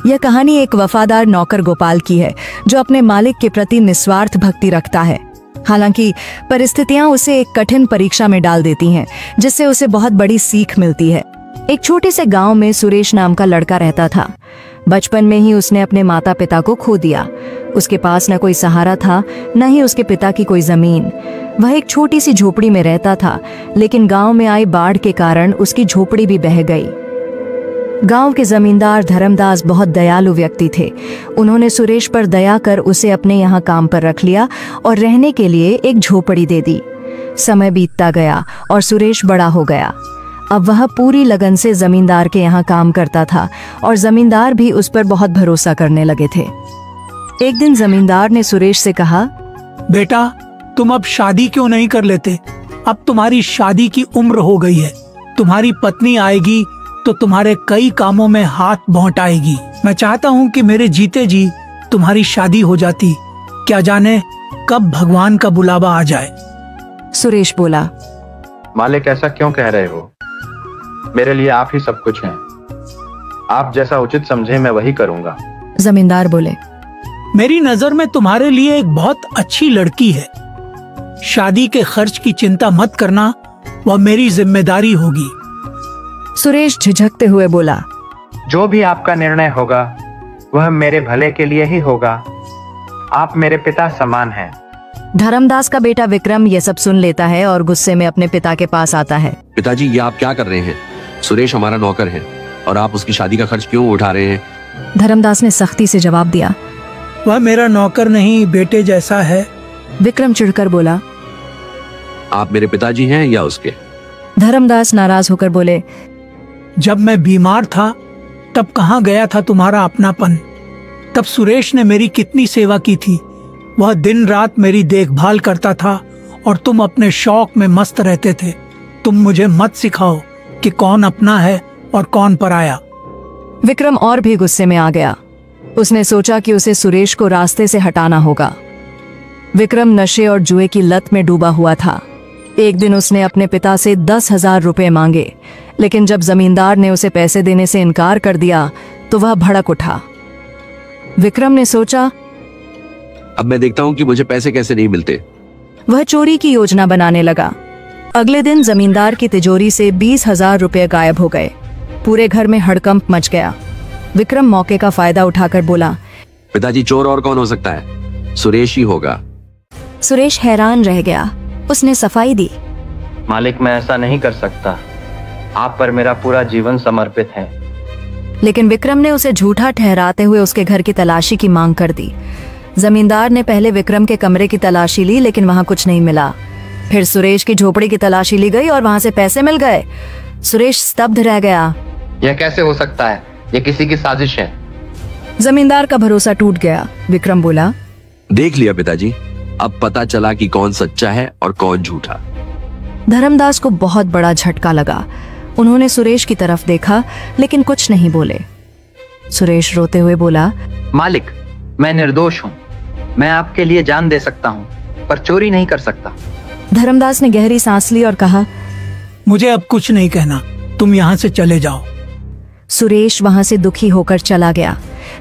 यह कहानी एक वफादार नौकर गोपाल की है जो अपने मालिक के प्रति निस्वार्थ भक्ति रखता है। हालांकि परिस्थितियां उसे एक कठिन परीक्षा में डाल देती हैं, जिससे उसे बहुत बड़ी सीख मिलती है। एक छोटे से गांव में सुरेश नाम का लड़का रहता था। बचपन में ही उसने अपने माता पिता को खो दिया। उसके पास न कोई सहारा था, न ही उसके पिता की कोई जमीन। वह एक छोटी सी झोपड़ी में रहता था, लेकिन गांव में आई बाढ़ के कारण उसकी झोपड़ी भी बह गई। गांव के जमींदार धर्मदास बहुत दयालु व्यक्ति थे। उन्होंने सुरेश पर दया कर उसे अपने यहाँ काम पर रख लिया और रहने के लिए एक झोपड़ी दे दी। समय बीतता गया और सुरेश बड़ा हो गया। अब वह पूरी लगन से जमींदार के यहाँ काम करता था और जमींदार भी उस पर बहुत भरोसा करने लगे थे। एक दिन जमींदार ने सुरेश से कहा, बेटा, तुम अब शादी क्यों नहीं कर लेते? अब तुम्हारी शादी की उम्र हो गई है। तुम्हारी पत्नी आएगी तो तुम्हारे कई कामों में हाथ बौंटाएगी। मैं चाहता हूँ कि मेरे जीते जी तुम्हारी शादी हो जाती। क्या जाने कब भगवान का बुलावा आ जाए। सुरेश बोला, मालिक, ऐसा क्यों कह रहे हो? मेरे लिए आप ही सब कुछ हैं। आप जैसा उचित समझे मैं वही करूँगा। जमींदार बोले, मेरी नजर में तुम्हारे लिए एक बहुत अच्छी लड़की है। शादी के खर्च की चिंता मत करना, वह मेरी जिम्मेदारी होगी। सुरेश झिझकते हुए बोला, जो भी आपका निर्णय होगा वह मेरे भले के लिए ही होगा। आप मेरे पिता समान हैं। धर्मदास का बेटा विक्रम यह सब सुन लेता है और गुस्से में अपने पिता के पास आता है। पिताजी, ये आप क्या कर रहे हैं? सुरेश हमारा नौकर है और आप उसकी शादी का खर्च क्यों उठा रहे हैं? धर्मदास ने सख्ती से जवाब दिया, वह मेरा नौकर नहीं, बेटे जैसा है। विक्रम चिढ़कर बोला, आप मेरे पिताजी हैं या उसके? धर्मदास नाराज होकर बोले, जब मैं बीमार था तब कहाँ गया था तुम्हारा अपनापन? तब सुरेश ने मेरी कितनी सेवा की थी। वह दिन रात मेरी देखभाल करता था और तुम अपने शौक में मस्त रहते थे। तुम मुझे मत सिखाओ कि कौन अपना है और कौन पराया। विक्रम और भी गुस्से में आ गया। उसने सोचा कि उसे सुरेश को रास्ते से हटाना होगा। विक्रम नशे और जुए की लत में डूबा हुआ था। एक दिन उसने अपने पिता से 10,000 रुपए मांगे, लेकिन जब जमींदार ने उसे पैसे देने से इनकार कर दिया तो वह भड़क उठा। विक्रम ने सोचा, अब मैं देखता हूँ कि मुझे पैसे कैसे नहीं मिलते। वह चोरी की योजना बनाने लगा। अगले दिन जमींदार की तिजोरी से 20,000 रुपए गायब हो गए। पूरे घर में हड़कंप मच गया। विक्रम मौके का फायदा उठाकर बोला, पिताजी, चोर और कौन हो सकता है? सुरेश ही होगा। सुरेश हैरान रह गया। उसने सफाई दी, मालिक, मैं ऐसा नहीं कर सकता। आप पर मेरा पूरा जीवन समर्पित है। लेकिन विक्रम ने उसे झूठा ठहराते हुए उसके घर की तलाशी की मांग कर दी। जमींदार ने पहले विक्रम के कमरे की तलाशी ली, लेकिन वहां कुछ नहीं मिला। फिर सुरेश की झोपड़ी की तलाशी ली गई और वहां से पैसे मिल गए। सुरेश स्तब्ध रह गया। यह कैसे हो सकता है? यह किसी की साजिश है। जमींदार का भरोसा टूट गया। विक्रम बोला, देख लिया पिताजी, अब पता चला कि कौन सच्चा है और कौन झूठा। धर्मदास को बहुत बड़ा झटका लगा। उन्होंने सुरेश की तरफ देखा, लेकिन कुछ नहीं बोले। सुरेश रोते हुए बोला, मालिक, मैं निर्दोष हूँ। मैं आपके लिए जान दे सकता हूँ, पर चोरी नहीं कर सकता। धर्मदास ने गहरी सांस ली और कहा, मुझे अब कुछ नहीं कहना, तुम यहाँ से चले जाओ। सुरेश वहां से दुखी होकर चला गया,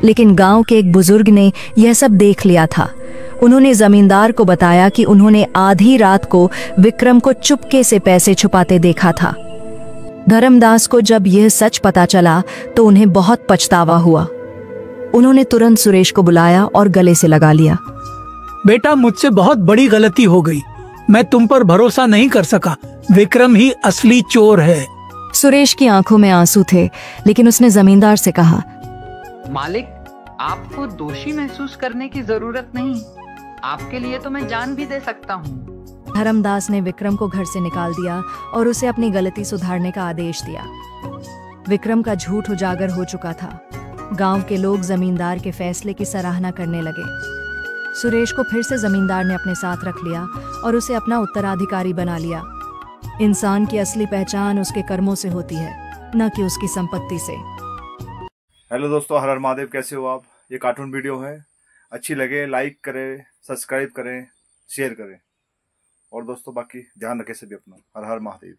लेकिन गांव के एक बुजुर्ग ने यह सब देख लिया था। उन्होंने जमींदार को बताया कि उन्होंने आधी रात को विक्रम को चुपके से पैसे छुपाते देखा था। धर्मदास को जब यह सच पता चला तो उन्हें बहुत पछतावा हुआ। उन्होंने तुरंत सुरेश को बुलाया और गले से लगा लिया। बेटा, मुझसे बहुत बड़ी गलती हो गई। मैं तुम पर भरोसा नहीं कर सका। विक्रम ही असली चोर है। सुरेश की आंखों में आंसू थे, लेकिन उसने जमींदार से कहा, मालिक, आपको दोषी महसूस करने की जरूरत नहीं। आपके लिए तो मैं जान भी दे सकता हूँ। धर्मदास ने विक्रम को घर से निकाल दिया और उसे अपनी गलती सुधारने का आदेश दिया। विक्रम का झूठ उजागर हो चुका था। गांव के लोग जमींदार के फैसले की सराहना करने लगे। सुरेश को फिर से जमींदार ने अपने साथ रख लिया और उसे अपना उत्तराधिकारी बना लिया। इंसान की असली पहचान उसके कर्मों से होती है, न कि उसकी संपत्ति से। हेलो दोस्तों, हर हर महादेव। कैसे हो आप? ये कार्टून वीडियो है। अच्छी लगे लाइक करें, सब्सक्राइब करें, शेयर करें और दोस्तों बाकी ध्यान रखें सभी अपना। हर हर महादेव।